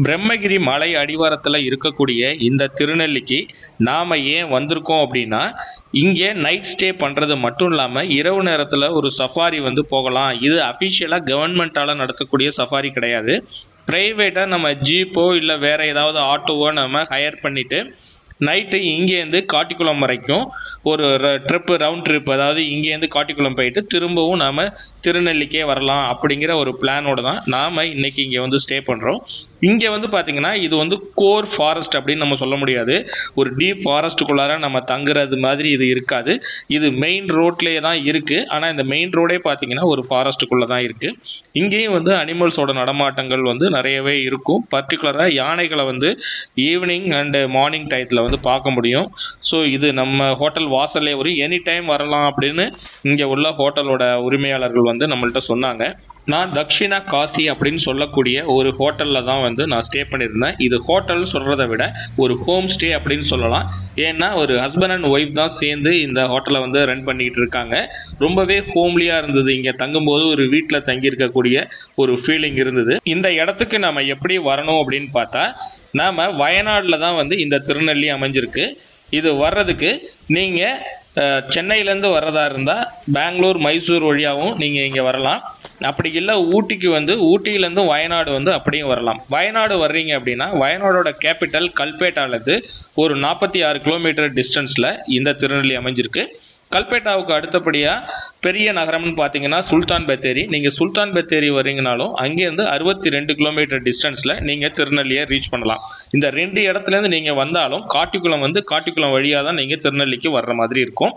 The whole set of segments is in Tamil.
பிரம்மகிரி மலை அடிவாரத்தில் இருக்கக்கூடிய இந்த திருநெல்லிக்கு நாம் ஏன் வந்திருக்கோம் அப்படின்னா, இங்கே நைட் ஸ்டே பண்ணுறது மட்டும் இல்லாமல் இரவு நேரத்தில் ஒரு சஃபாரி போகலாம். இது அஃபிஷியலாக கவர்மெண்ட்டால் நடத்தக்கூடிய சஃபாரி கிடையாது. ப்ரைவேட்டாக நம்ம ஜீப்போ இல்லை வேறு ஏதாவது ஆட்டோவோ நம்ம ஹையர் பண்ணிவிட்டு நைட்டு இங்கேருந்து காட்டிக்குளம் வரைக்கும் ஒரு ரவுண்ட் ட்ரிப், அதாவது இங்கேருந்து காட்டிக்குளம் போயிட்டு திரும்பவும் நாம் திருநெல்லிக்கே வரலாம் அப்படிங்கிற ஒரு பிளானோடு தான் நாம் இன்றைக்கி இங்கே ஸ்டே பண்ணுறோம். இங்கே பார்த்திங்கன்னா இது கோர் ஃபாரஸ்ட் அப்படின்னு நம்ம சொல்ல முடியாது. ஒரு டீப் ஃபாரஸ்ட்டுக்குள்ளார நம்ம தங்குறது மாதிரி இது இருக்காது. இது மெயின் ரோட்லேயே தான் இருக்குது. ஆனால் இந்த மெயின் ரோடே பார்த்திங்கன்னா ஒரு ஃபாரஸ்ட்டுக்குள்ளே தான் இருக்குது. இங்கேயும் அனிமல்ஸோட நடமாட்டங்கள் நிறையவே இருக்கும். பர்டிகுலராக யானைகளை ஈவினிங் அண்டு மார்னிங் டயத்தில் பார்க்க முடியும். ஸோ இது நம்ம ஹோட்டல் வாசல்லே ஒரு எனி டைம் வரலாம் அப்படின்னு இங்கே உள்ள ஹோட்டலோட உரிமையாளர்கள் நம்மள்ட்ட சொன்னாங்க. நான் தக்ஷிணா காசி அப்படின்னு சொல்லக்கூடிய ஒரு ஹோட்டலில் தான் நான் ஸ்டே பண்ணியிருந்தேன். இது ஹோட்டல் சொல்கிறத விட ஒரு ஹோம் ஸ்டே அப்படின்னு சொல்லலாம். ஏன்னா ஒரு ஹஸ்பண்ட் அண்ட் ஒய்ஃப் தான் சேர்ந்து இந்த ஹோட்டலை ரன் பண்ணிக்கிட்டு இருக்காங்க. ரொம்பவே ஹோம்லியாக இருந்தது. இங்கே தங்கும்போது ஒரு வீட்டில் தங்கியிருக்கக்கூடிய ஒரு ஃபீலிங் இருந்தது. இந்த இடத்துக்கு நம்ம எப்படி வரணும் அப்படின்னு பார்த்தா, நாம் வயநாடில் தான் இந்த திருநெல்லி அமைஞ்சிருக்கு. இது வர்றதுக்கு நீங்கள் சென்னையிலேருந்து வர்றதா இருந்தால் பெங்களூர் மைசூர் வழியாகவும் நீங்கள் இங்கே வரலாம். அப்படி இல்லை ஊட்டிக்கு ஊட்டியிலேருந்து வயநாடு அப்படியும் வரலாம். வயநாடு வர்றீங்க அப்படின்னா வயநாடோட கேபிட்டல் கல்பேட்டாலேருந்து ஒரு 46 கிலோமீட்டர் டிஸ்டன்ஸில் இந்த திருநெல்லி அமைஞ்சிருக்கு. கல்பேட்டாவுக்கு அடுத்தபடியாக பெரிய நகரம்னு பார்த்தீங்கன்னா சுல்தான் பத்தேரி. நீங்கள் சுல்தான் பத்தேரி வரீங்கனாலும் அங்கேருந்து 62 கிலோமீட்டர் டிஸ்டன்ஸில் நீங்கள் திருநெல்லியை ரீச் பண்ணலாம். இந்த 2 இடத்துலேருந்து நீங்கள் வந்தாலும் காட்டிக்குளம் வழியாக தான் நீங்கள் திருநெல்லிக்கு வர்ற மாதிரி இருக்கும்.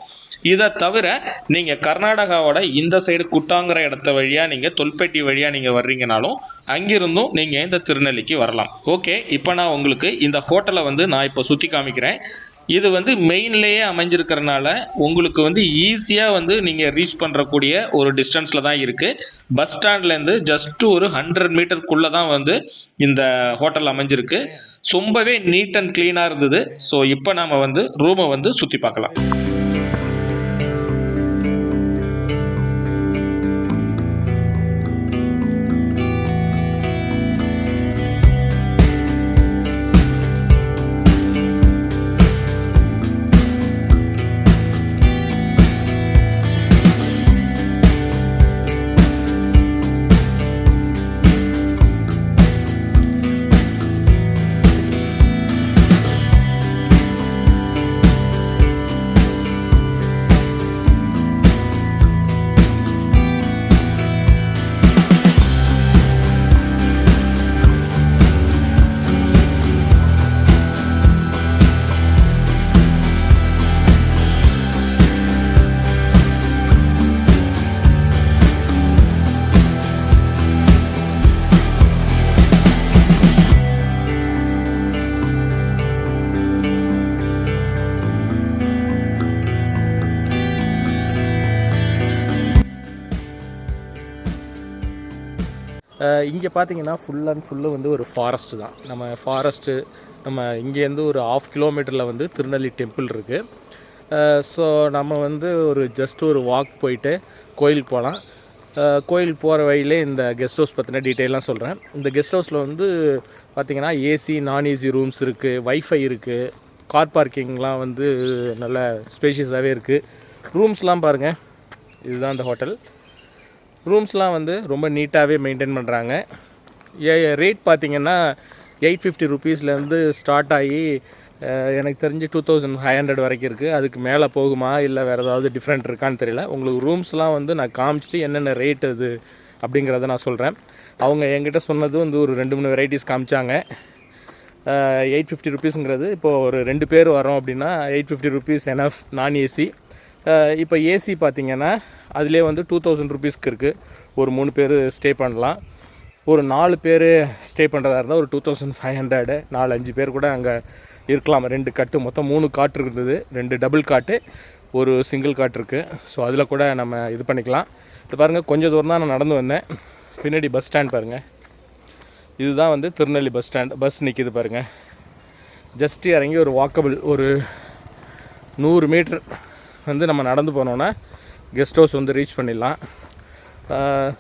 இதை தவிர நீங்கள் கர்நாடகாவோட இந்த சைடு குட்டாங்கிற இடத்த வழியாக நீங்கள் தொல்பேட்டி வழியாக நீங்கள் வர்றீங்கனாலும் அங்கிருந்தும் நீங்கள் இந்த திருநெல்லிக்கு வரலாம். ஓகே, இப்போ நான் உங்களுக்கு இந்த ஹோட்டலை நான் இப்போ சுற்றி காமிக்கிறேன். இது மெயின்லேயே அமைஞ்சிருக்கிறனால உங்களுக்கு ஈஸியாக நீங்கள் ரீச் பண்ணுறக்கூடிய ஒரு டிஸ்டன்ஸில் தான் இருக்குது. பஸ் ஸ்டாண்ட்லேருந்து ஜஸ்ட் ஒரு 100 மீட்டருக்குள்ளே தான் இந்த ஹோட்டல் அமைஞ்சிருக்கு. ரொம்பவே நீட் அண்ட் க்ளீனாக இருந்தது. ஸோ இப்போ நாம் ரூமை சுற்றி பார்க்கலாம். இங்கே பார்த்தீங்கன்னா ஃபுல் அண்ட் ஃபுல்லு ஒரு ஃபாரஸ்ட்டு தான். நம்ம இங்கேருந்து ஒரு 1/2 கிலோமீட்டரில் திருநெல்லி டெம்பிள் இருக்குது. ஸோ நம்ம ஒரு ஜஸ்ட் ஒரு வாக் போயிட்டு கோயிலுக்கு போகலாம். கோயில் போகிற வழியிலே இந்த கெஸ்ட் ஹவுஸ் பற்றின டீட்டெயிலாம் சொல்கிறேன். இந்த கெஸ்ட் ஹவுஸில் பார்த்திங்கன்னா ஏசி நான் ஏசி ரூம்ஸ் இருக்குது, வைஃபை இருக்குது, கார் பார்க்கிங்லாம் நல்ல ஸ்பேஷியஸாகவே இருக்குது. ரூம்ஸ்லாம் பாருங்கள், இதுதான் இந்த ஹோட்டல். ரூம்ஸ்லாம் ரொம்ப நீட்டாகவே மெயின்டைன் பண்ணுறாங்க. ரேட் பார்த்திங்கன்னா 850 ருபீஸ்லேருந்து ஸ்டார்ட் ஆகி எனக்கு தெரிஞ்சு 2500 வரைக்கும் இருக்குது. அதுக்கு மேலே போகுமா இல்லை வேறு ஏதாவது டிஃப்ரெண்ட் இருக்கான்னு தெரியல. உங்களுக்கு ரூம்ஸ்லாம் நான் காமிச்சிட்டு என்னென்ன ரேட் அது அப்படிங்கிறத நான் சொல்கிறேன். அவங்க என்கிட்ட சொன்னது ஒரு 2-3 வெரைட்டிஸ் காமிச்சாங்க. 850 ருபீஸுங்கிறது இப்போது ஒரு 2 பேர் வரோம் அப்படின்னா 850 ருபீஸ் எனஃப் நான் ஏசி. இப்போ ஏசி பார்த்திங்கன்னா அதிலே 2000 ருபீஸ்க்கு இருக்குது. ஒரு 3 பேர் ஸ்டே பண்ணலாம். ஒரு 4 பேர் ஸ்டே பண்ணுறதா இருந்தால் ஒரு 2500. 4-5 பேர் கூட அங்கே இருக்கலாம். 2 கட்டு, மொத்தம் 3 காட் இருந்தது. 2 டபுள் காட்டு, ஒரு சிங்கிள் காட் இருக்குது. ஸோ அதில் கூட நம்ம இது பண்ணிக்கலாம். இது பாருங்கள், கொஞ்சம் தூரம் தான் நான் நடந்து வந்தேன். பின்னாடி பஸ் ஸ்டாண்ட் பாருங்கள். இதுதான் திருநெல்லி பஸ் ஸ்டாண்ட். பஸ் நிற்கிது பாருங்கள். ஜஸ்ட்டு இறங்கி ஒரு வாக்கபிள் ஒரு 100 மீட்டர் நம்ம நடந்து போனோன்னா கெஸ்ட் ஹவுஸ் ரீச் பண்ணிடலாம்.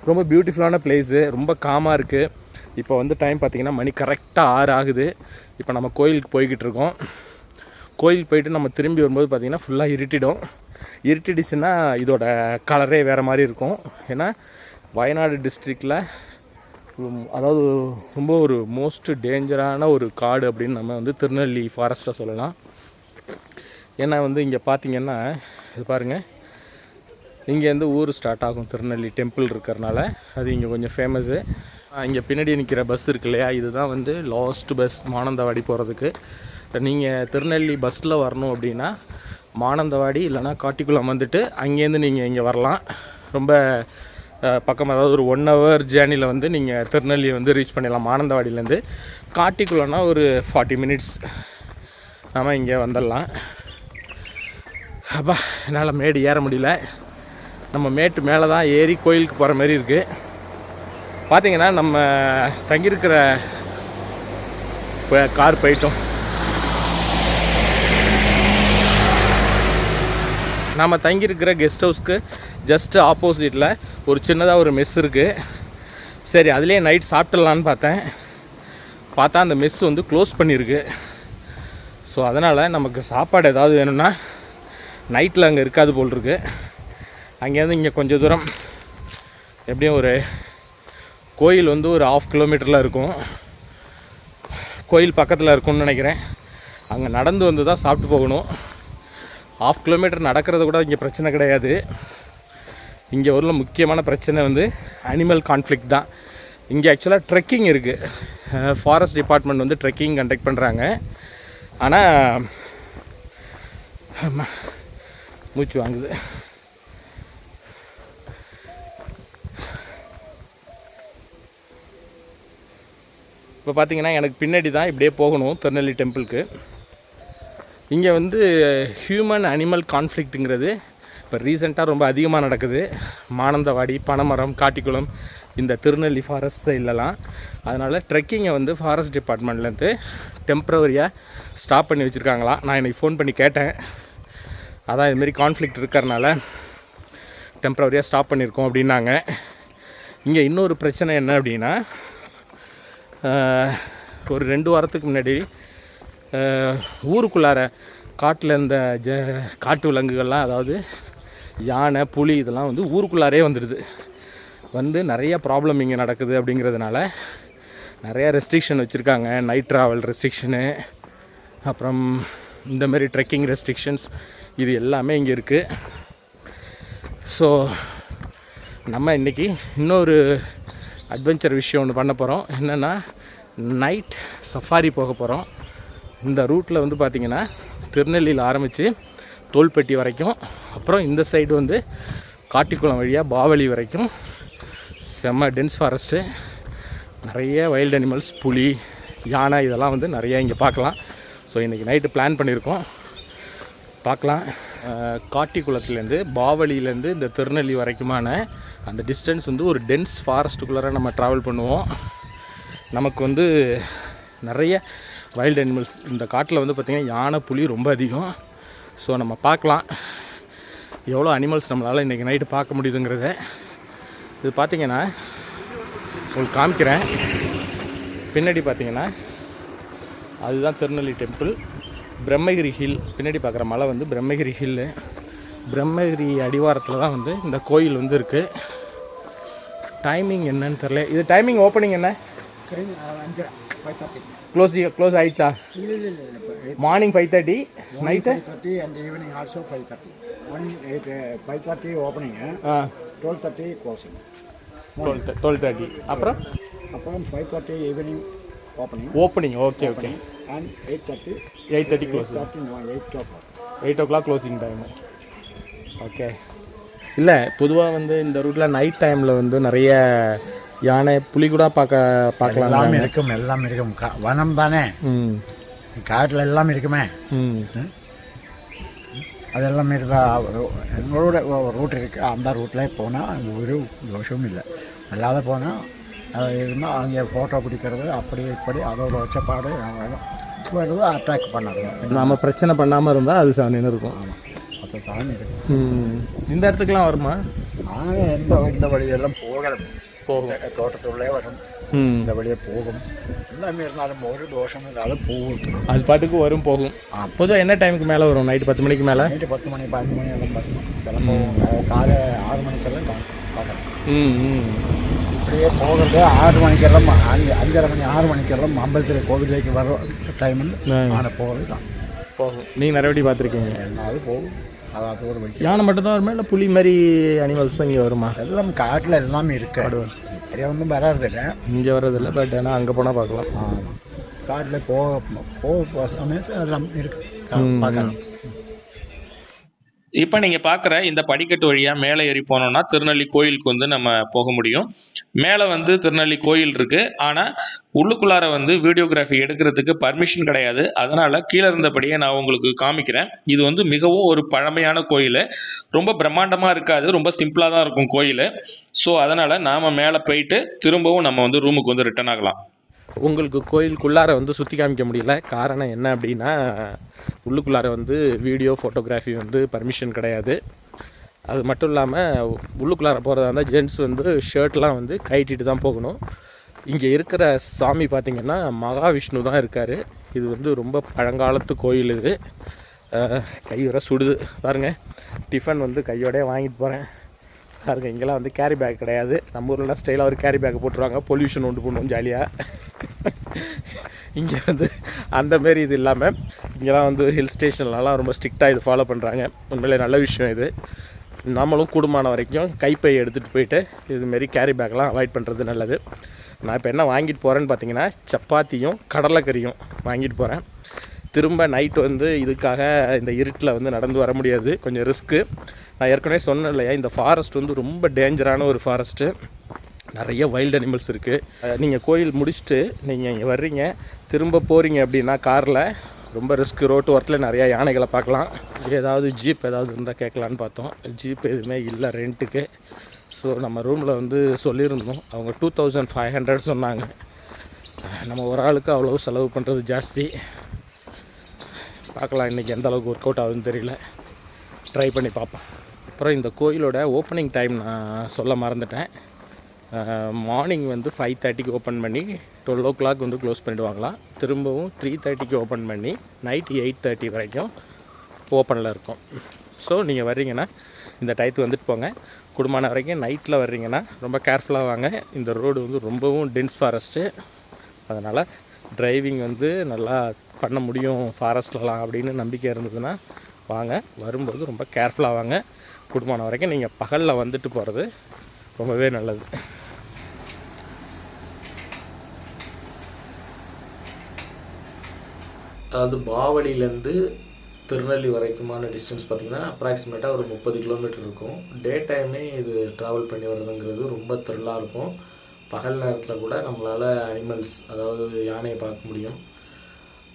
ரொம்ப பியூட்டிஃபுல்லான பிளேஸு, ரொம்ப காமாக இருக்குது. இப்போ வந்து டைம் பார்த்திங்கன்னா மணி கரெக்டாக 6 ஆகுது. இப்போ நம்ம கோயிலுக்கு போய்கிட்டு இருக்கோம். கோயிலுக்கு போயிட்டு நம்ம திரும்பி வரும்போது பார்த்திங்கன்னா ஃபுல்லாக இருட்டிடுச்சுன்னா இதோட கலரே வேறு மாதிரி இருக்கும். ஏன்னா வயநாடு டிஸ்ட்ரிக்டில் அதாவது ரொம்ப ஒரு மோஸ்ட் டேஞ்சரான ஒரு காடு அப்படின்னு நம்ம வந்து திருநெல்வேலி ஃபாரஸ்ட்டை சொல்லலாம். ஏன்னா வந்து இங்கே பார்த்திங்கன்னா இது பாருங்கள், இங்கேருந்து ஊர் ஸ்டார்ட் ஆகும். திருநெல்வேலி டெம்பிள் இருக்கிறனால அது இங்கே கொஞ்சம் ஃபேமஸ்ஸு. இங்கே பின்னாடி நிற்கிற பஸ் இருக்கு இல்லையா, இதுதான் வந்து லாஸ்ட் பஸ் மானந்தவாடி போகிறதுக்கு. நீங்கள் திருநெல்வேலி பஸ்ஸில் வரணும் அப்படின்னா மானந்தவாடி இல்லைனா காட்டிக்குளம் வந்துட்டு அங்கேருந்து நீங்கள் இங்கே வரலாம். ரொம்ப பக்கம், அதாவது ஒரு 1 hour ஜேர்னியில் வந்து நீங்கள் திருநெல்வேலி வந்து ரீச் பண்ணிடலாம். மானந்தவாடியிலேருந்து காட்டிக்குளம்னா ஒரு 40 minutes நம்ம இங்கே வந்துடலாம். அப்பா என்னால் மேடு ஏற முடியல. நம்ம மேட்டு மேலே தான் ஏறி கோயிலுக்கு போகிற மாதிரி இருக்குது. பார்த்திங்கன்னா நம்ம தங்கியிருக்கிற கார் போயிட்டோம். நம்ம தங்கியிருக்கிற கெஸ்ட் ஹவுஸ்க்கு ஜஸ்ட்டு ஆப்போசிட்டில் ஒரு சின்னதாக ஒரு மெஸ் இருக்குது. சரி அதுலேயே நைட் சாப்பிட்டுடலான்னு பார்த்தா அந்த மெஸ் வந்து க்ளோஸ் பண்ணியிருக்கு. ஸோ அதனால் நமக்கு சாப்பாடு ஏதாவது வேணும்னா நைட்டில் அங்கே இருக்காது போல் இருக்கு. அங்கேருந்து இங்கே கொஞ்சம் தூரம் எப்படியும் ஒரு கோயில் வந்து ஒரு 1/2 kilometer இருக்கும். கோயில் பக்கத்தில் இருக்கும்னு நினைக்கிறேன். அங்கே நடந்து வந்து தான் சாப்பிட்டு போகணும். 1/2 kilometer நடக்கிறது கூட இங்கே பிரச்சனை கிடையாது. இங்கே உள்ள முக்கியமான பிரச்சனை வந்து அனிமல் கான்ஃப்ளிக்ட் தான். இங்கே ஆக்சுவலாக ட்ரெக்கிங் இருக்குது. ஃபாரஸ்ட் டிபார்ட்மெண்ட் வந்து ட்ரெக்கிங் கண்டக்ட் பண்ணுறாங்க. ஆனால் மூச்சு வாங்குது. இப்போ பார்த்தீங்கன்னா எனக்கு பின்னாடி தான் இப்படியே போகணும் திருநெல்வேலி டெம்பிளுக்கு. இங்கே வந்து ஹியூமன் அனிமல் கான்ஃப்ளிக்ட்டுங்கிறது இப்போ ரீசெண்டாக ரொம்ப அதிகமாக நடக்குது. மானந்தவாடி, பனைமரம், காட்டிக்குளம், இந்த திருநெல்வேலி ஃபாரஸ்ட் சைட்லலாம். அதனால் ட்ரெக்கிங்கை வந்து ஃபாரஸ்ட் டிபார்ட்மெண்ட்லேருந்து டெம்ப்ரவரியாக ஸ்டாப் பண்ணி வச்சுருக்காங்களாம். நான் எனக்கு ஃபோன் பண்ணி கேட்டேன். அதான் இதுமாரி கான்ஃப்ளிக்ட் இருக்கிறனால டெம்ப்ரவரியாக ஸ்டாப் பண்ணியிருக்கோம் அப்படின்னாங்க. இங்கே இன்னொரு பிரச்சனை என்ன அப்படின்னா, ஒரு 2 வாரத்துக்கு முன்னாடி ஊருக்குள்ளார காட்டில் இந்த காட்டு விலங்குகள்லாம், அதாவது யானை, புலி, இதெல்லாம் வந்து ஊருக்குள்ளாரே வந்துடுது. வந்து நிறைய ப்ராப்ளம் இங்கே நடக்குது. அப்படிங்கிறதுனால நிறையா ரெஸ்ட்ரிக்ஷன் வச்சுருக்காங்க. நைட் ட்ராவல் ரெஸ்ட்ரிக்ஷனு, அப்புறம் இந்தமாரி ட்ரெக்கிங் ரெஸ்ட்ரிக்ஷன்ஸ், இது எல்லாமே இங்கே இருக்குது. ஸோ நம்ம இன்றைக்கி இன்னொரு அட்வென்ச்சர் விஷயம் ஒன்று பண்ண போகிறோம். என்னென்னா நைட் சஃபாரி போக போகிறோம். இந்த ரூட்டில் வந்து பார்த்திங்கன்னா திருநெல்வேலியில் ஆரம்பித்து தோல்பட்டி வரைக்கும், அப்புறம் இந்த சைடு வந்து காட்டிக்குளம் வழியாக பாவலி வரைக்கும் செம்ம டென்ஸ் ஃபாரஸ்ட்டு. நிறைய வைல்டு அனிமல்ஸ், புலி, யானை, இதெல்லாம் வந்து நிறையா இங்கே பார்க்கலாம். ஸோ இன்றைக்கி நைட்டு பிளான் பண்ணியிருக்கோம், பார்க்கலாம். காட்டிக்குளத்துலேருந்து பாவலியிலேருந்து இந்த திருநெல்வேலி வரைக்குமான அந்த டிஸ்டன்ஸ் வந்து ஒரு டென்ஸ் ஃபாரஸ்ட்டுக்குள்ளார நம்ம ட்ராவல் பண்ணுவோம். நமக்கு வந்து நிறைய வைல்டு அனிமல்ஸ் இந்த காட்டில் வந்து பார்த்திங்கன்னா யானை, புலி ரொம்ப அதிகம். ஸோ நம்ம பார்க்கலாம் எவ்வளோ அனிமல்ஸ் நம்மளால் இன்றைக்கி நைட்டு பார்க்க முடியுதுங்கிறத. இது பார்த்திங்கன்னா உங்களுக்கு காமிக்கிறேன். பின்னாடி பார்த்திங்கன்னா அதுதான் திருநெல்வேலி டெம்பிள். பிரம்மகிரி ஹில் பின்னாடி பார்க்குற மலை வந்து பிரம்மகிரி ஹில்லு. பிரம்மகிரி அடிவாரத்தில் தான் வந்து இந்த கோயில் வந்து இருக்குது. டைமிங் என்னன்னு தெரில. இது டைமிங் ஓப்பனிங் என்ன? 5:30 க்ளோஸ் ஆயிடுச்சா? Morning 5:30, night 5:30 and evening also 5:30. Morning 5:30 opening, 12:30 closing. 12:30 அப்புறம் 5:30 evening opening. Okay and 8:30 close. 8 o'clock closing time. Okay. இல்லை, பொதுவாக வந்து இந்த ரூட்டில் நைட் டைமில் வந்து நிறைய யானை, புலி கூட பார்க்கலாம். எல்லாம் இருக்கும். வனம் தானே, காட்டில் எல்லாம் இருக்குமே. அதெல்லாம் இருந்தா எங்களோட ரூட் இருக்குது. அந்த ரூட்டில் போனால் ஒரு தோஷமும் இல்லை. அல்லாத போனால் அது இருந்தால் அங்கே ஃபோட்டோ பிடிக்கிறது அப்படி இப்படி அதோட வச்சப்பாடு வருது, அட்டாக் பண்ணாது. நம்ம பிரச்சனை பண்ணாமல் இருந்தால் அது சாணின்னு இருக்கும். ஆமாம், அது தானே இருக்கும். இந்த இடத்துக்குலாம் வருமா? நாங்கள் இந்த வழியெல்லாம் தோட்டத்துள்ளே வரும், இந்த வழியே போகும். எல்லாமே இருந்தாலும் ஒரு தோஷம் இல்லாத போகும். அது பாட்டுக்கு வரும் போகும். பொதுவாக என்ன டைமுக்கு மேலே வரும்? நைட்டு 10 மணிக்கு மேலே? நைட்டு 10 மணி 11 மணி எல்லாம் பார்க்கணும். கிளம்புவோம் காலை 6 மணிக்கெல்லாம் பார்க்கணும். இப்படியே போகிறது 6 மணிக்கெல்லாம் 5:30 மணி 6 மணிக்கெல்லாம் அம்பலத்தில் கோவிலுக்கு வர டைமில் யானை போகிறது தான் போகும். நீங்கள் நிறைய பார்த்துருக்கீங்க? என்னாவது போகும். அதாவது ஒரு வழி. யானை மட்டும் தான் வருமா இல்லை புலி மாதிரி அனிமல்ஸ் தான் இங்கே வருமா? எல்லாம் காட்டில் எல்லாமே இருக்கு. இப்படியே ஒன்றும் வராதில்லை, இங்கே வர்றதில்லை. பட் ஆனால் அங்கே போனால் பார்க்கலாம். ஆமாம், காட்டில் போக சமயத்து அதெல்லாம் இருக்கு பார்க்கலாம். இப்போ நீங்கள் பார்க்குற இந்த படிக்கட்டு வழியாக மேலே ஏறி போனோம்னா திருநெல்லி கோயிலுக்கு வந்து நம்ம போக முடியும். மேலே வந்து திருநெல்லி கோயில் இருக்குது. ஆனால் உள்ளுக்குள்ளார வந்து வீடியோகிராஃபி எடுக்கிறதுக்கு பர்மிஷன் கிடையாது. அதனால் கீழே இருந்தபடியே நான் உங்களுக்கு காமிக்கிறேன். இது வந்து மிகவும் ஒரு பழமையான கோயில். ரொம்ப பிரம்மாண்டமாக இருக்காது, ரொம்ப சிம்பிளாக தான் இருக்கும் கோயில். ஸோ அதனால் நாம் மேலே போயிட்டு திரும்பவும் நம்ம வந்து ரூமுக்கு வந்து ரிட்டர்ன் ஆகலாம். உங்களுக்கு கோயிலுக்குள்ளார வந்து சுற்றி காமிக்க முடியல. காரணம் என்ன அப்படின்னா, உள்ளுக்குள்ளார வந்து வீடியோ ஃபோட்டோகிராஃபி வந்து பர்மிஷன் கிடையாது. அது மட்டும் இல்லாமல் உள்ளுக்குள்ளார போகிறதா இருந்தால் ஜென்ட்ஸ் வந்து ஷர்ட்லாம் வந்து கட்டிட்டு தான் போகணும். இங்கே இருக்கிற சாமி பார்த்திங்கன்னா மகாவிஷ்ணு தான் இருக்கார். இது வந்து ரொம்ப பழங்காலத்து கோயில். இது கையுற சுடுது பாருங்கள். டிஃபன் வந்து கையோடய வாங்கிட்டு போகிறேன் பாருங்க. இங்கெல்லாம் வந்து கேரி பேக் கிடையாது. நம்ம ஊர்லாம் ஸ்டைலாக ஒரு கேரி பேக் போட்டுருவாங்க, பொல்யூஷன் உண்டு பண்ணுவோம் ஜாலியாக. இங்கே வந்து அந்தமாரி இது இல்லாமல் இங்கெல்லாம் வந்து ஹில் ஸ்டேஷன்லலாம் ரொம்ப ஸ்ட்ரிக்டாக இது ஃபாலோ பண்ணுறாங்க. உண்மையிலே நல்ல விஷயம் இது. நம்மளும் கூடுமான வரைக்கும் கைப்பை எடுத்துகிட்டு போயிட்டு இதுமாரி கேரி பேக்லாம் அவாய்ட் பண்ணுறது நல்லது. நான் இப்போ என்ன வாங்கிட்டு போகிறேன்னு பார்த்தீங்கன்னா, சப்பாத்தியும் கடலைக்கறியும் வாங்கிட்டு போகிறேன். திரும்ப நைட்டு வந்து இதுக்காக இந்த இருட்டில் வந்து நடந்து வர முடியாது, கொஞ்சம் ரிஸ்க்கு. நான் ஏற்கனவே சொன்னேன் இல்லையா, இந்த ஃபாரஸ்ட் வந்து ரொம்ப டேஞ்சரான ஒரு ஃபாரஸ்ட்டு. நிறைய வைல்டு அனிமல்ஸ் இருக்குது. நீங்கள் கோயில் முடிச்சுட்டு நீங்கள் இங்கே வர்றீங்க, திரும்ப போகிறீங்க அப்படின்னா காரில் ரொம்ப ரிஸ்க்கு. ரோட்டு ஓரத்தில் நிறையா யானைகளை பார்க்கலாம். ஏதாவது ஜீப் ஏதாவது இருந்தால் கேட்கலான்னு பார்த்தோம். ஜீப் எதுவுமே இல்லை ரெண்ட்டுக்கு. ஸோ நம்ம ரூமில் வந்து சொல்லியிருந்தோம், அவங்க 2500 சொன்னாங்க. நம்ம ஒரு ஆளுக்கு அவ்வளோ செலவு பண்ணுறது ஜாஸ்தி. பார்க்கலாம் இன்றைக்கி எந்த அளவுக்கு ஒர்க் அவுட் ஆகுதுன்னு தெரியல, ட்ரை பண்ணி பார்ப்போம். அப்புறம் இந்த கோயிலோட ஓப்பனிங் டைம் நான் சொல்ல மறந்துட்டேன். மார்னிங் வந்து 5:30க்கு ஓப்பன் பண்ணி 12 o'clock வந்து க்ளோஸ் பண்ணிவிடுவாங்களாம். திரும்பவும் 3:30க்கு ஓப்பன் பண்ணி நைட்டு 8:30 வரைக்கும் ஓப்பனில் இருக்கும். ஸோ நீங்கள் வர்றீங்கன்னா இந்த டயத்துக்கு வந்துட்டு போங்க. குடும்பமான வரைக்கும் நைட்டில் வர்றீங்கன்னா ரொம்ப கேர்ஃபுல்லாக வாங்க. இந்த ரோடு வந்து ரொம்பவும் டென்ஸ் ஃபாரஸ்ட்டு. அதனால் டிரைவிங் வந்து நல்லா பண்ண முடியும் ஃபாரஸ்ட்லலாம் அப்படின்னு நம்பிக்கை இருந்ததுன்னா வாங்க. வரும்போது ரொம்ப கேர்ஃபுல்லாக வாங்க. குடும்பமான வரைக்கும் நீங்கள் பகலில் வந்துட்டு போகிறது ரொம்பவே நல்லது. அதாவது பாவலியிலேருந்து திருநெல்லி வரைக்குமான டிஸ்டன்ஸ் பார்த்திங்கன்னா அப்ராக்சிமேட்டாக ஒரு 30 கிலோமீட்டர் இருக்கும். டே டைமே இது ட்ராவல் பண்ணி வர்றதுங்கிறது ரொம்ப த்ரில்லாக இருக்கும். பகல் நேரத்தில் கூட நம்மளால் அனிமல்ஸ் அதாவது யானையை பார்க்க முடியும்.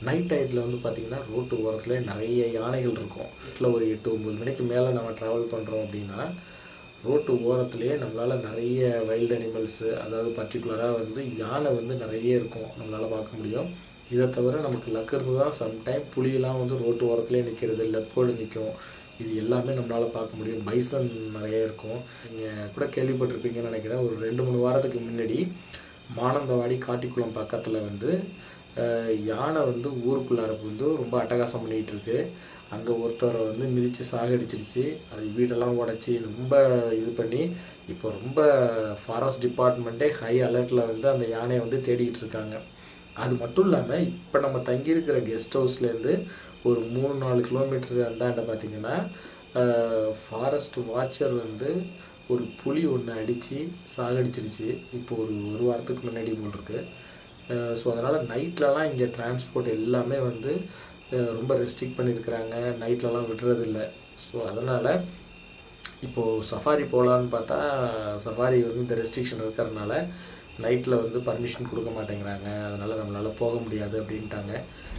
நைட் டயத்தில் வந்து பார்த்திங்கன்னா ரோட்டு ஓரத்தில் நிறைய யானைகள் இருக்கும். வீட்டில் ஒரு 8-9 மணிக்கு மேலே நம்ம ட்ராவல் பண்ணுறோம் அப்படின்னா ரோட்டு ஓரத்துலேயே நம்மளால் நிறைய வைல்டு அனிமல்ஸு அதாவது பர்டிகுலராக வந்து யானை வந்து நிறைய இருக்கும் நம்மளால் பார்க்க முடியும். இதை தவிர நமக்கு லக்கு இருந்து தான் சம்டைம் புலியெல்லாம் வந்து ரோட்டு ஓரத்துலேயே நிற்கிறது, லெப்பர்டு நிற்கும். இது எல்லாமே நம்மளால் பார்க்க முடியும். பைசன் நிறைய இருக்கும். நீங்கள் கூட கேள்விப்பட்டிருப்பீங்கன்னு நினைக்கிறேன். ஒரு 2-3 வாரத்துக்கு முன்னாடி மானந்தவாடி காட்டிக்குளம் பக்கத்தில் வந்து யானை வந்து ஊருக்குள்ளார வந்து ரொம்ப அட்டகாசம் பண்ணிகிட்டு இருக்கு. அங்கே ஒருத்தரை வந்து மிதித்து சாகடிச்சிருச்சு. அது வீடெல்லாம் உடச்சி ரொம்ப இது பண்ணி இப்போ ரொம்ப ஃபாரஸ்ட் டிபார்ட்மெண்ட்டே ஹை அலர்ட்டில் வந்து அந்த யானையை வந்து தேடிக்கிட்டு இருக்காங்க. அது மட்டும் இல்லாமல் இப்போ நம்ம தங்கியிருக்கிற கெஸ்ட் ஹவுஸ்லேருந்து ஒரு 3-4 கிலோமீட்டர் அந்தாண்ட பார்த்திங்கன்னா ஃபாரஸ்ட் வாட்சர் வந்து ஒரு புலி ஒன்று அடித்து சாகடிச்சிருச்சு. இப்போ ஒரு வாரத்துக்கு முன்னாடி போல் இருக்குது. ஸோ அதனால் நைட்லலாம் இங்கே டிரான்ஸ்போர்ட் எல்லாமே வந்து ரொம்ப ரெஸ்ட்ரிக்ட் பண்ணியிருக்கிறாங்க. நைட்லலாம் விடுறதில்ல. ஸோ அதனால் இப்போது சஃபாரி போகலான்னு பார்த்தா சஃபாரி வந்து இந்த ரெஸ்ட்ரிக்ஷன் இருக்கிறதுனால நைட்டில் வந்து பர்மிஷன் கொடுக்க மாட்டேங்கிறாங்க. அதனால் நம்மளால் போக முடியாது அப்படின்ட்டாங்க.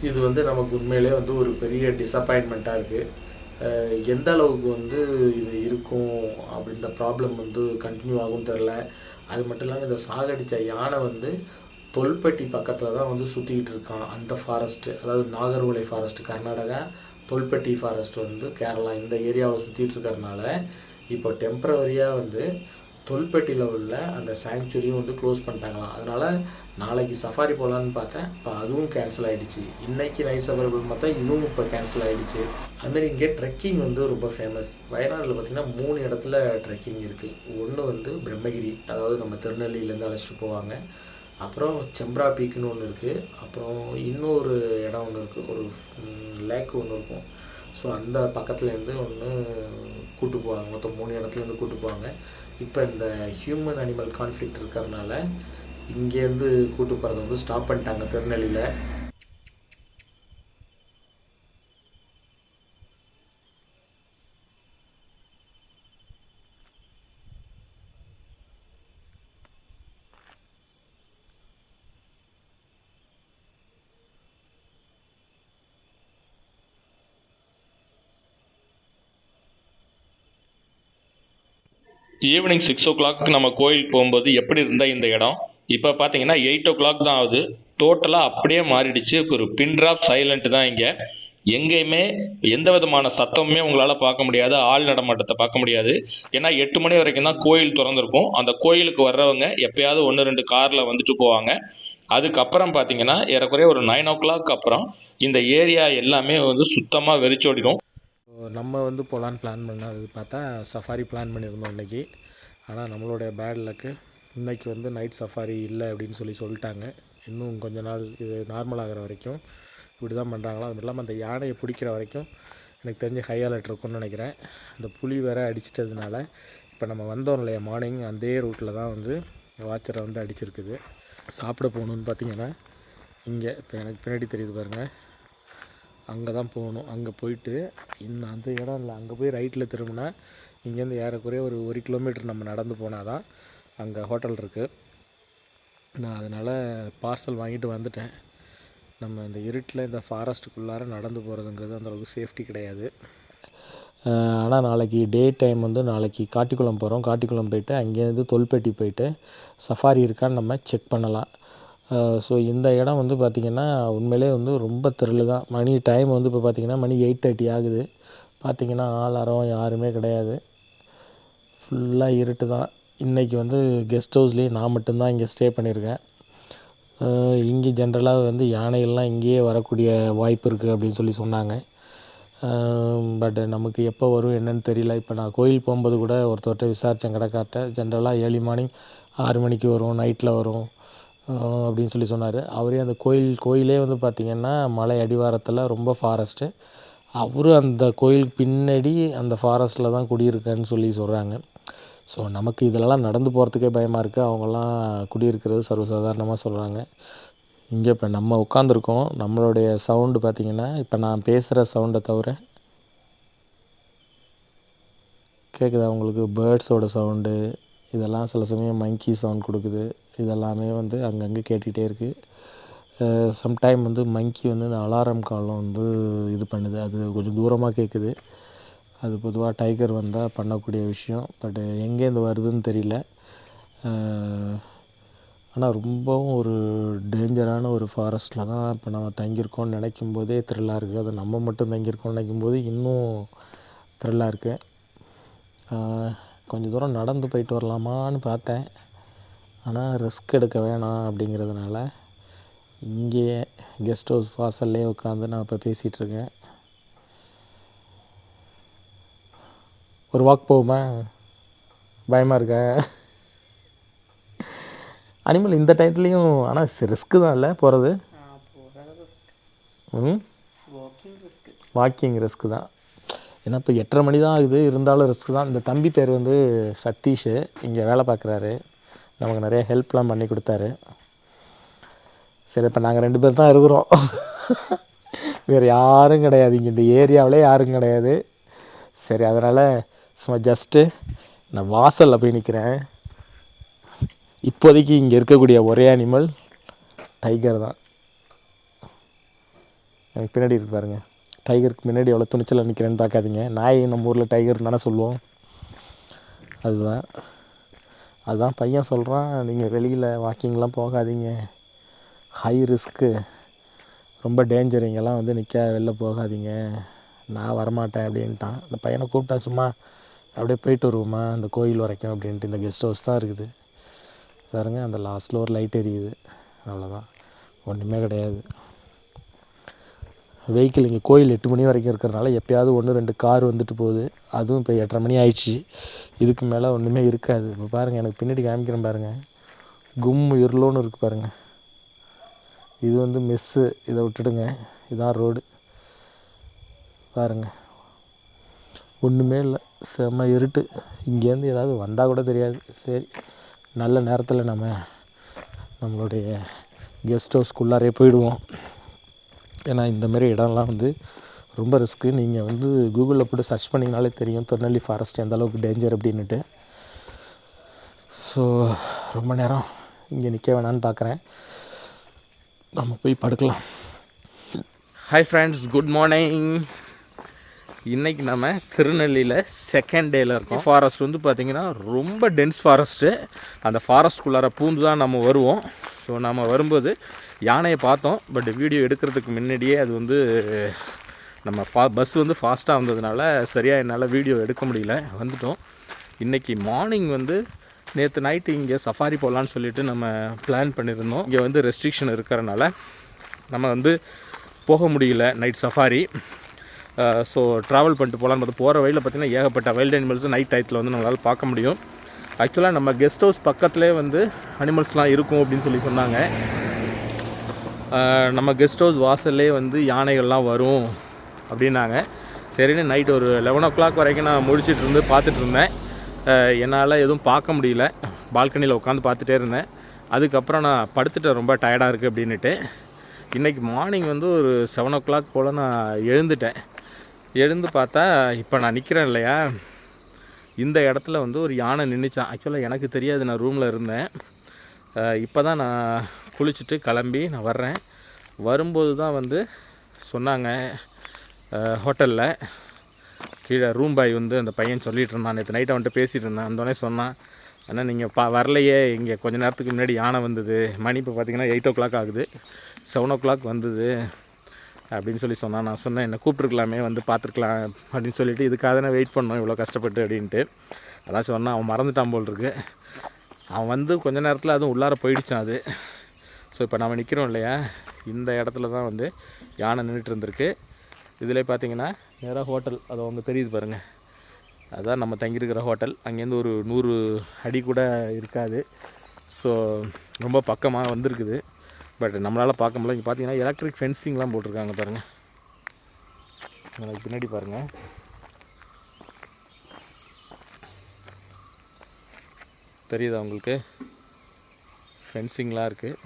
இது வந்து நமக்கு உண்மையிலே வந்து ஒரு பெரிய டிசப்பாயின்மெண்ட்டாக இருக்குது. எந்த அளவுக்கு வந்து இது இருக்கும் அப்படின்ற ப்ராப்ளம் வந்து கண்டினியூ ஆகும்னு தெரில. அது மட்டும் இல்லாமல் இந்த சாகடித்த யானை வந்து தொல்பட்டி பக்கத்தில் தான் வந்து சுற்றிக்கிட்டு இருக்கான். அந்த ஃபாரஸ்ட்டு அதாவது நாகர்கோலை ஃபாரஸ்ட்டு கர்நாடகா, தொல்பட்டி ஃபாரஸ்ட் வந்து கேரளா, இந்த ஏரியாவில் சுற்றிட்டு இருக்கிறதுனால இப்போ டெம்ப்ரவரியாக வந்து தொல்பெட்டியில் உள்ள அந்த சாங்சுரியும் வந்து க்ளோஸ் பண்ணிட்டாங்களாம். அதனால் நாளைக்கு சஃபாரி போகலான்னு பார்த்தேன், இப்போ அதுவும் கேன்சல் ஆகிடுச்சு. இன்றைக்கி நைட் சஃபாரி போகணும்னு பார்த்தா இதுவும் இப்போ கேன்சல் ஆகிடுச்சு. அதுமாரி இங்கே ட்ரெக்கிங் வந்து ரொம்ப ஃபேமஸ். வயநாட்டில் பார்த்திங்கன்னா 3 இடத்துல ட்ரெக்கிங் இருக்குது. ஒன்று வந்து பிரம்மகிரி, அதாவது நம்ம திருநெல்வேலியிலேருந்து அழைச்சிட்டு போவாங்க. அப்புறம் செம்ப்ரா பீக்குன்னு ஒன்று இருக்குது. அப்புறம் இன்னொரு இடம் ஒன்று இருக்குது, ஒரு லேக் ஒன்று இருக்கும். ஸோ அந்த பக்கத்துலேருந்து ஒன்று கூட்டு போவாங்க. மொத்தம் 3 இடத்துலேருந்து கூட்டு போவாங்க. இப்போ இந்த ஹியூமன் அனிமல் கான்ஃப்ளிக்ட் இருக்கிறதுனால இங்கேருந்து கூட்டு போகிறத வந்து ஸ்டாப் பண்ணிட்டாங்க திருநெல்வேலியில். ஈவினிங் 6 o'clock நம்ம கோயிலுக்கு போகும்போது எப்படி இருந்தால் இந்த இடம் இப்போ பார்த்தீங்கன்னா 8 o'clock தான் ஆகுது. டோட்டலாக அப்படியே மாறிடுச்சு. ஒரு பின் ட்ராப் சைலண்ட் தான் இங்கே. எங்கேயுமே எந்த விதமான சத்தமுமே உங்களால் பார்க்க முடியாது, ஆள் நடமாட்டத்தை பார்க்க முடியாது. ஏன்னா 8 மணி வரைக்கும் தான் கோயில் திறந்திருக்கும். அந்த கோயிலுக்கு வர்றவங்க எப்பயாவது 1-2 காரில் வந்துட்டு போவாங்க. அதுக்கப்புறம் பார்த்தீங்கன்னா ஏறக்குறைய ஒரு 9 o'clock அப்புறம் இந்த ஏரியா எல்லாமே வந்து சுத்தமாக வெறிச்சோடிடும். நம்ம வந்து போகலான்னு பிளான் பண்ணது பார்த்தா சஃபாரி பிளான் பண்ணியிருந்தோம் இன்றைக்கி. ஆனால் நம்மளுடைய பேட் லக்கு இன்றைக்கி வந்து நைட் சஃபாரி இல்லை அப்படின்னு சொல்லிட்டாங்க. இன்னும் கொஞ்ச நாள் இது நார்மல் ஆகிற வரைக்கும் இப்படி தான் பண்ணுறாங்களோ. அது இல்லாமல் அந்த யானையை பிடிக்கிற வரைக்கும் எனக்கு தெரிஞ்ச ஹை அலர்ட் இருக்கும்னு நினைக்கிறேன். அந்த புலி வேற அடிச்சிட்டதுனால இப்போ நம்ம வந்தோம் இல்லையா மார்னிங், அதே ரூட்டில் தான் வந்து வாட்சரை வந்து அடிச்சிருக்குது. சாப்பிட போகணுன்னு பார்த்தீங்கன்னா இங்கே இப்போ எனக்கு பின்னாடி தெரியுது பாருங்கள், அங்கே தான் போகணும். அங்கே போயிட்டு அந்த இடம் இல்லை, அங்கே போய் ரைட்டில் திரும்பினா இங்கேருந்து ஏறக்குறைய ஒரு 1 கிலோமீட்டர் நம்ம நடந்து போனால் தான் அங்கே ஹோட்டல் இருக்குது. நான் அதனால் பார்சல் வாங்கிட்டு வந்துட்டேன். நம்ம இந்த இருட்டில் இந்த ஃபாரஸ்ட்டுக்குள்ளார நடந்து போகிறதுங்கிறது அந்தளவுக்கு சேஃப்டி கிடையாது. ஆனால் நாளைக்கு டே டைம் வந்து நாளைக்கு காட்டிக்குளம் போகிறோம். காட்டிக்குளம் போயிட்டு அங்கேருந்து தொல்பெட்டி போயிட்டு சஃபாரி இருக்கான்னு நம்ம செக் பண்ணலாம். ஸோ இந்த இடம் வந்து பார்த்திங்கன்னா உண்மையிலே வந்து ரொம்ப த்ரில்லு தான். மணி டைம் வந்து இப்போ பார்த்திங்கன்னா மணி 8:30 ஆகுது. பார்த்திங்கன்னா ஆளாரம் யாருமே கிடையாது, ஃபுல்லாக இருட்டு தான். இன்றைக்கி வந்து கெஸ்ட் ஹவுஸ்லேயே நான் மட்டும்தான் இங்கே ஸ்டே பண்ணியிருக்கேன். இங்கே ஜென்ரலாக வந்து யானைகள்லாம் இங்கேயே வரக்கூடிய வாய்ப்பு இருக்குது அப்படின்னு சொன்னாங்க. பட் நமக்கு எப்போ வரும் என்னன்னு தெரியல. இப்போ நான் கோயில் போகும்போது கூட ஒருத்தர்கிட்ட விசாரித்தேன், கடைக்கார்ட்ட. ஜென்ரலாக ஏர்லி மார்னிங் 6 மணிக்கு வரும், நைட்டில் வரும் அப்படின்னு சொன்னார். அவரே அந்த கோயிலே வந்து பார்த்திங்கன்னா மலை அடிவாரத்தில் ரொம்ப ஃபாரஸ்ட்டு. அவரும் அந்த கோயிலுக்கு பின்னாடி அந்த ஃபாரஸ்ட்டில் தான் குடியிருக்கேன்னு சொல்கிறாங்க. ஸோ நமக்கு இதிலலாம் நடந்து போகிறதுக்கே பயமாக இருக்குது, அவங்கெல்லாம் குடியிருக்கிறது சர்வசாதாரணமாக சொல்கிறாங்க. இங்கே இப்போ நம்ம உட்காந்துருக்கோம், நம்மளுடைய சவுண்டு பார்த்திங்கன்னா இப்போ நான் பேசுகிற சவுண்டை தவிர கேட்குதா உங்களுக்கு பேர்ட்ஸோட சவுண்டு, இதெல்லாம் சில சமயம் மங்கி சவுண்ட் கொடுக்குது. இதெல்லாமே வந்து அங்கங்கே கேட்டுக்கிட்டே இருக்குது. சம்டைம் வந்து மங்கி வந்து இந்த அலாரம் காலம் வந்து இது பண்ணுது, அது கொஞ்சம் தூரமாக கேட்குது. அது பொதுவாக டைகர் வந்தால் பண்ணக்கூடிய விஷயம். பட் எங்கேருந்து வருதுன்னு தெரியல. ஆனால் ரொம்பவும் ஒரு டேஞ்சரான ஒரு ஃபாரஸ்ட்டில் தான் இப்போ நம்ம தங்கியிருக்கோம்னு நினைக்கும் போதே த்ரில்லாக இருக்குது. அது நம்ம மட்டும் தங்கியிருக்கோம்னு நினைக்கும் போது இன்னும் த்ரில்லாக இருக்குது. கொஞ்சம் தூரம் நடந்து போயிட்டு வரலாமான்னு பார்த்தேன், ஆனால் ரிஸ்க் எடுக்க வேணாம் அப்படிங்கிறதுனால இங்கேயே கெஸ்ட் ஹவுஸ் வாசல்லே உட்காந்து நான் இப்போ பேசிகிட்ருக்கேன். ஒரு வாக் போகுமா? பயமாக இருக்கா? அனிமல் இந்த டயத்துலேயும் ஆனால் ரிஸ்க்கு தான் இல்லை போகிறது. வாக்கிங் ரிஸ்க்கு தான். ஏன்னா இப்போ 8:30 மணி தான் ஆகுது, இருந்தாலும் ரிஸ்க்கு தான். இந்த தம்பி பேர் வந்து சதீஷ், இங்கே வேலை பார்க்குறாரு, நமக்கு நிறைய ஹெல்ப்லாம் பண்ணி கொடுத்தாரு. சரி இப்போ நாங்கள் 2 பேர் தான் இருக்கிறோம், வேறு யாரும் கிடையாது இங்கே இந்த ஏரியாவிலே, யாரும் கிடையாது. சரி அதனால் சும்மா ஜஸ்ட்டு நான் வாசலில் போய் நிற்கிறேன். இப்போதைக்கு இங்கே இருக்கக்கூடிய ஒரே அனிமல் டைகர் தான். எனக்கு பின்னாடி இருக்கு பாருங்கள், டைகருக்கு முன்னாடி எவ்வளோ துணிச்சலாக நிற்கிறேன்னு பார்க்காதீங்க. நாய் நம்ம ஊரில் டைகர் தானே சொல்லுவோம், அதுதான் பையன் சொல்கிறான், நீங்கள் வெளியில் வாக்கிங்லாம் போகாதீங்க, ஹை ரிஸ்க்கு, ரொம்ப டேஞ்சர், இங்கெல்லாம் வந்து வெளில போகாதீங்க, நான் வரமாட்டேன் அப்படின்ட்டான். அந்த பையனை கூப்பிட்டேன், சும்மா அப்படியே போயிட்டு வருவோமா அந்த கோயில் வரைக்கும் அப்படின்ட்டு. இந்த கெஸ்ட் ஹவுஸ் தான் இருக்குது பாருங்க. அந்த லாஸ்ட்டில் ஒரு லைட் எரியுது, அவ்வளோதான், ஒன்றுமே கிடையாது. வெஹிக்கிள் இங்கே கோயில் 8 மணி வரைக்கும் இருக்கிறனால எப்போயாவது 1-2 கார் வந்துட்டு போகுது. அதுவும் இப்போ 8:30 மணி ஆயிடுச்சு. இதுக்கு மேலே ஒன்றுமே இருக்காது. இப்போ பாருங்கள், எனக்கு பின்னாடி காமிக்கிறேன் பாருங்கள், கும்மு இருளோன்னு இருக்குது பாருங்கள். இது வந்து மெஸ்ஸு, இதை விட்டுடுங்க. இதான் ரோடு பாருங்கள், ஒன்றுமே இல்லை, செம்ம இருட்டு. இங்கேருந்து ஏதாவது வந்தால் கூட தெரியாது. சரி, நல்ல நேரத்தில் நம்மளுடைய கெஸ்ட் ஹவுஸ்க்குள்ளாரே போயிடுவோம். ஏன்னா இந்தமாரி இடம்லாம் வந்து ரொம்ப ரிஸ்க்கு. நீங்கள் வந்து கூகுளில் போட்டு சர்ச் பண்ணிங்கனாலே தெரியும் திருநெல்வேலி ஃபாரஸ்ட் எந்த அளவுக்கு டேஞ்சர் அப்படின்னுட்டு. ஸோ ரொம்ப நேரம் இங்கே நிற்க வேணான்னு பார்க்குறேன். நம்ம போய் படுக்கலாம். Hi friends, good morning. இன்றைக்கி நம்ம திருநெல்வேலியில் செகண்ட் டேயில் இருக்கோம். ஃபாரஸ்ட் வந்து பார்த்திங்கன்னா ரொம்ப டென்ஸ் ஃபாரஸ்ட்டு. அந்த ஃபாரஸ்ட்குள்ளார பூந்து தான் நம்ம வருவோம். ஸோ நம்ம வரும்போது யானையை பார்த்தோம். பட் வீடியோ எடுக்கிறதுக்கு முன்னாடியே அது வந்து நம்ம பஸ் வந்து ஃபாஸ்ட்டாக வந்ததுனால சரியாக என்னால் வீடியோ எடுக்க முடியல, வந்துட்டோம். இன்றைக்கி மார்னிங் வந்து நேற்று நைட்டு இங்கே சஃபாரி போகலான்னு சொல்லிட்டு நம்ம பிளான் பண்ணியிருந்தோம். இங்கே வந்து ரெஸ்ட்ரிக்ஷன் இருக்கிறனால நம்ம வந்து போக முடியல நைட் சஃபாரி. ஸோ ட்ராவல் பண்ணிட்டு போகலான்னு பார்த்து போகிற வழியில் பார்த்திங்கன்னா ஏகப்பட்ட வைல்டு அனிமல்ஸும் நைட் டயத்தில் வந்து நம்மளால் பார்க்க முடியும். ஆக்சுவலாக நம்ம கெஸ்ட் ஹவுஸ் பக்கத்துலேயே வந்து அனிமல்ஸ்லாம் இருக்கும் அப்படின்னு சொல்லி சொன்னாங்க. நம்ம கெஸ்ட் ஹவுஸ் வாசல்லே வந்து யானைகள்லாம் வரும் அப்படின்னாங்க. சரின்னு நைட் ஒரு 11 o'clock வரைக்கும் நான் முழிச்சிட்டு இருந்து பார்த்துட்டு இருந்தேன். என்னால் எதுவும் பார்க்க முடியல. பால்கனியில் உட்காந்து பார்த்துட்டே இருந்தேன். அதுக்கப்புறம் நான் படுத்துட்டேன், ரொம்ப டயர்டாக இருக்குது அப்படின்ட்டு. இன்றைக்கி மார்னிங் வந்து ஒரு 7 o'clock போல் நான் எழுந்துட்டேன். எழுந்து பார்த்தா இப்போ நான் நிற்கிறேன் இல்லையா, இந்த இடத்துல வந்து ஒரு யானை நின்றுச்சான். ஆக்சுவலாக எனக்கு தெரியாது, நான் ரூமில் இருந்தேன். இப்போ தான் நான் குளிச்சுட்டு கிளம்பி நான் வர்றேன். வரும்போது தான் வந்து சொன்னாங்க, ஹோட்டலில் கீழே ரூம் பாய் வந்து அந்த பையன் சொல்லிகிட்டு இருந்தான். நேற்று நைட்டை வந்துட்டு பேசிகிட்டு இருந்தேன். அந்தோடனே சொன்னான், ஆனால் நீங்கள் வரலையே, இங்கே கொஞ்சம் நேரத்துக்கு முன்னாடி யானை வந்தது, மணி இப்போ பார்த்திங்கன்னா 8 o'clock ஆகுது, 7 o'clock வந்தது அப்படின்னு சொல்லி சொன்னான். நான் சொன்னேன், என்னை கூப்பிட்ருக்கலாமே, வந்து பார்த்துருக்கலாம் அப்படின்னு சொல்லிட்டு, இதுக்காக தானே வெயிட் பண்ணோம் இவ்வளோ கஷ்டப்பட்டு அப்படின்ட்டு. அதான் சொன்னான். அவன் மறந்துட்டான் போல் இருக்கு. அவன் வந்து கொஞ்ச நேரத்தில் அதுவும் உள்ளார போயிடுச்சான் அது. ஸோ இப்போ நம்ம நிற்கிறோம் இல்லையா, இந்த இடத்துல தான் வந்து யானை நின்றுட்டு இருந்திருக்கு. இதில் பார்த்தீங்கன்னா நேராக ஹோட்டல், அது அவங்க தெரியுது பாருங்கள், அதுதான் நம்ம தங்கியிருக்கிற ஹோட்டல். அங்கேருந்து ஒரு 100 அடி கூட இருக்காது. ஸோ ரொம்ப பக்கமாக வந்திருக்குது. பட் நம்மளால் பார்க்க முடியல. இங்கே பார்த்தீங்கன்னா எலக்ட்ரிக் ஃபென்சிங்லாம் போட்டிருக்காங்க பாருங்கள். எனக்கு பின்னாடி பாருங்கள், தெரியுதா உங்களுக்கு, ஃபென்சிங்லாம் இருக்குது.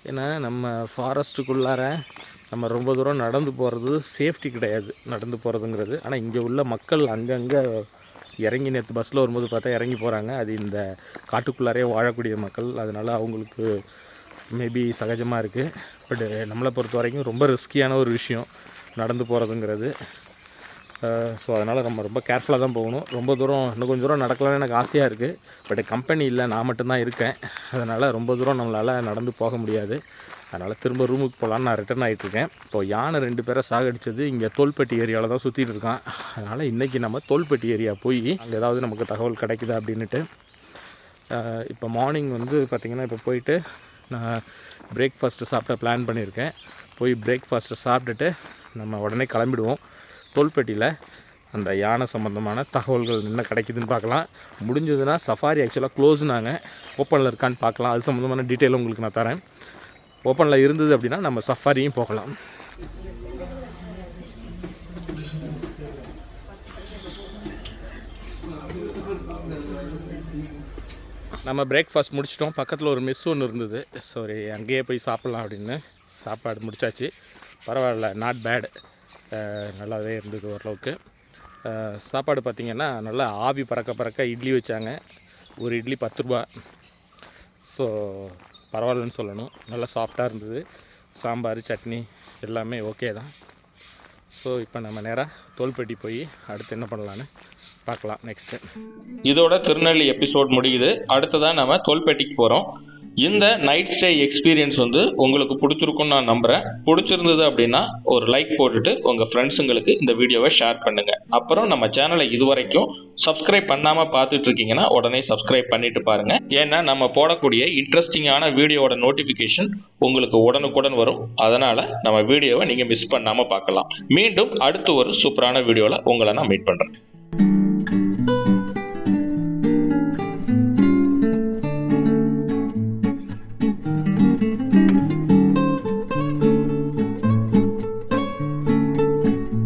ஏன்னா நம்ம ஃபாரஸ்ட்டுக்குள்ளார நம்ம ரொம்ப தூரம் நடந்து போகிறது சேஃப்டி கிடையாது, நடந்து போகிறதுங்கிறது. ஆனால் இங்கே உள்ள மக்கள் அங்கங்கே இறங்கி, நேற்று பஸ்ஸில் வரும்போது பார்த்தா இறங்கி போகிறாங்க. அது இந்த காட்டுக்குள்ளாரே வாழக்கூடிய மக்கள், அதனால் அவங்களுக்கு மேபி சகஜமாக இருக்குது. பட் நம்மளை பொறுத்த வரைக்கும் ரொம்ப ரிஸ்கியான ஒரு விஷயம் நடந்து போகிறதுங்கிறது. ஸோ அதனால் நம்ம ரொம்ப கேர்ஃபுல்லாக தான் போகணும். ரொம்ப தூரம் இன்னும் கொஞ்சம் தூரம் நடக்கலாம்னு எனக்கு ஆசையாக இருக்குது. பட் கம்பெனி இல்லை, நான் மட்டும்தான் இருக்கேன். அதனால் ரொம்ப தூரம் நம்மளால் நடந்து போக முடியாது. அதனால் திரும்ப ரூமுக்கு போகலான்னு நான் ரிட்டர்ன் ஆகிட்டுருக்கேன். இப்போது யானை 2 பேரை சாகடிச்சது இங்கே தோல்பட்டி ஏரியாவில் தான் சுற்றிட்டு இருக்கான். அதனால் இன்றைக்கி நம்ம தோல்பட்டி ஏரியா போய் அங்கே ஏதாவது நமக்கு தகவல் கிடைக்குதா அப்படின்ட்டு. இப்போ மார்னிங் வந்து பார்த்திங்கன்னா, இப்போ போயிட்டு நான் பிரேக்ஃபாஸ்ட்டு சாப்பிட பிளான் பண்ணியிருக்கேன். போய் பிரேக்ஃபாஸ்ட்டை சாப்பிட்டுட்டு நம்ம உடனே கிளம்பிடுவோம். தோல்பட்டியில் அந்த யானை சம்மந்தமான தகவல்கள் என்ன கிடைக்குதுன்னு பார்க்கலாம். முடிஞ்சதுன்னா சஃபாரி ஆக்சுவலாக க்ளோஸ்னாங்க, ஓப்பனில் இருக்கான்னு பார்க்கலாம். அது சம்மந்தமான டீட்டெயிலும் உங்களுக்கு நான் தரேன். ஓப்பனில் இருந்தது அப்படின்னா நம்ம சஃபாரியும் போகலாம். நம்ம பிரேக்ஃபாஸ்ட் முடிச்சிட்டோம். பக்கத்தில் ஒரு மெஸ் ஒன்று இருந்தது. சரி, அங்கேயே போய் சாப்பிட்லாம் அப்படின்னு சாப்பாடு முடிச்சாச்சு. பரவாயில்ல, நாட் பேட், நல்லாவே இருந்தது ஓரளவுக்கு. சாப்பாடு பார்த்திங்கன்னா நல்லா ஆவி பறக்க இட்லி வச்சாங்க. ஒரு இட்லி 10 ரூபா. ஸோ பரவாயில்லன்னு சொல்லணும். நல்லா சாஃப்டாக இருந்தது. சாம்பார், சட்னி எல்லாமே ஓகே தான். ஸோ இப்போ நம்ம நேராக தோல்பட்டி போய் அடுத்து என்ன பண்ணலான்னு பார்க்கலாம் நெக்ஸ்ட்டு. இதோட திருநெல்வேலி எபிசோட் முடியுது. அடுத்ததான் நம்ம தோல்பட்டிக்கு போகிறோம். இந்த நைட் ஸ்டே எக்ஸ்பீரியன்ஸ் வந்து உங்களுக்கு பிடிச்சிருக்குன்னு நான் நம்புகிறேன். பிடிச்சிருந்தது அப்படின்னா ஒரு லைக் போட்டுட்டு உங்கள் ஃப்ரெண்ட்ஸுங்களுக்கு இந்த வீடியோவை ஷேர் பண்ணுங்கள். அப்புறம் நம்ம சேனலை இதுவரைக்கும் சப்ஸ்கிரைப் பண்ணாமல் பார்த்துட்டு இருக்கீங்கன்னா உடனே சப்ஸ்கிரைப் பண்ணிட்டு பாருங்கள். ஏன்னா நம்ம போடக்கூடிய இன்ட்ரெஸ்டிங்கான வீடியோவோட நோட்டிஃபிகேஷன் உங்களுக்கு உடனுக்குடன் வரும். அதனால் நம்ம வீடியோவை நீங்கள் மிஸ் பண்ணாமல் பார்க்கலாம். மீண்டும் அடுத்து ஒரு சூப்பரான வீடியோவில் உங்களை நான் மீட் பண்ணுறேன்.